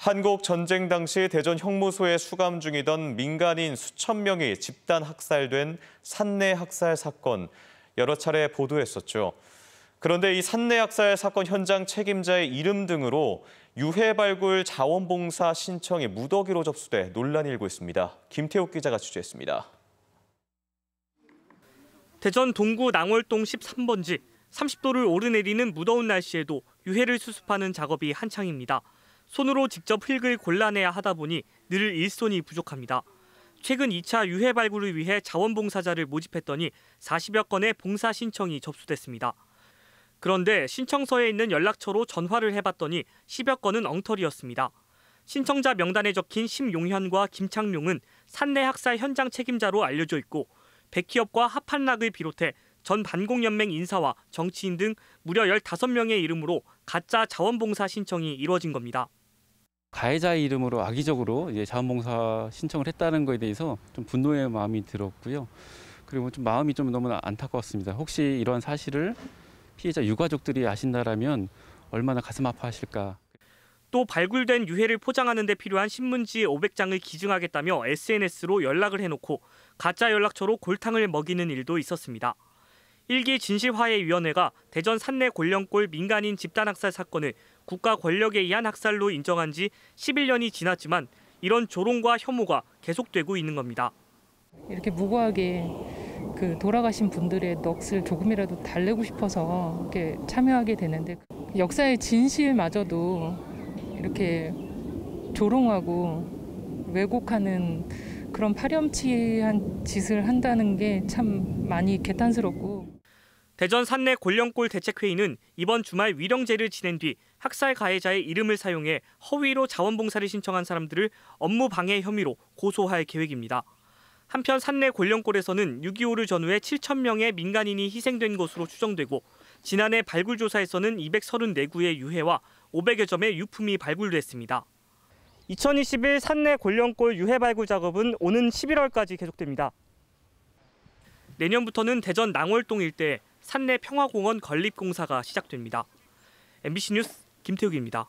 한국 전쟁 당시 대전 형무소에 수감 중이던 민간인 수천 명이 집단 학살된 산내 학살 사건, 여러 차례 보도했었죠. 그런데 이 산내 학살 사건 현장 책임자의 이름 등으로 유해 발굴 자원봉사 신청이 무더기로 접수돼 논란이 일고 있습니다. 김태욱 기자가 취재했습니다. 대전 동구 낭월동 13번지, 30도를 오르내리는 무더운 날씨에도 유해를 수습하는 작업이 한창입니다. 손으로 직접 흙을 골라내야 하다 보니 늘 일손이 부족합니다. 최근 2차 유해 발굴을 위해 자원봉사자를 모집했더니 40여 건의 봉사 신청이 접수됐습니다. 그런데 신청서에 있는 연락처로 전화를 해봤더니 10여 건은 엉터리였습니다. 신청자 명단에 적힌 심용현과 김창룡은 산내 학살 현장 책임자로 알려져 있고 백희엽과 하판락을 비롯해 전 반공연맹 인사와 정치인 등 무려 15명의 이름으로 가짜 자원봉사 신청이 이루어진 겁니다. 가해자의 이름으로 악의적으로 자원봉사 신청을 했다는 것에 대해서 좀 분노의 마음이 들었고요. 그리고 좀 마음이 좀 너무 안타까웠습니다. 혹시 이런 사실을 피해자 유가족들이 아신다라면 얼마나 가슴 아파하실까. 또 발굴된 유해를 포장하는 데 필요한 신문지 500장을 기증하겠다며 SNS로 연락을 해놓고 가짜 연락처로 골탕을 먹이는 일도 있었습니다. 1기 진실화해위원회가 대전 산내 골령골 민간인 집단학살 사건을 국가 권력에 의한 학살로 인정한 지 11년이 지났지만 이런 조롱과 혐오가 계속되고 있는 겁니다. 이렇게 무고하게 돌아가신 분들의 넋을 조금이라도 달래고 싶어서 이렇게 참여하게 되는데 역사의 진실마저도 이렇게 조롱하고 왜곡하는 그런 파렴치한 짓을 한다는 게 참 많이 개탄스럽고. 대전 산내 골령골 대책회의는 이번 주말 위령제를 지낸 뒤 학살 가해자의 이름을 사용해 허위로 자원봉사를 신청한 사람들을 업무 방해 혐의로 고소할 계획입니다. 한편 산내 골령골에서는 6.25를 전후해 7,000명의 민간인이 희생된 것으로 추정되고 지난해 발굴 조사에서는 234구의 유해와 500여 점의 유품이 발굴됐습니다. 2021 산내 골령골 유해 발굴 작업은 오는 11월까지 계속됩니다. 내년부터는 대전 낭월동 일대에 산내 평화공원 건립 공사가 시작됩니다. MBC 뉴스 김태욱입니다.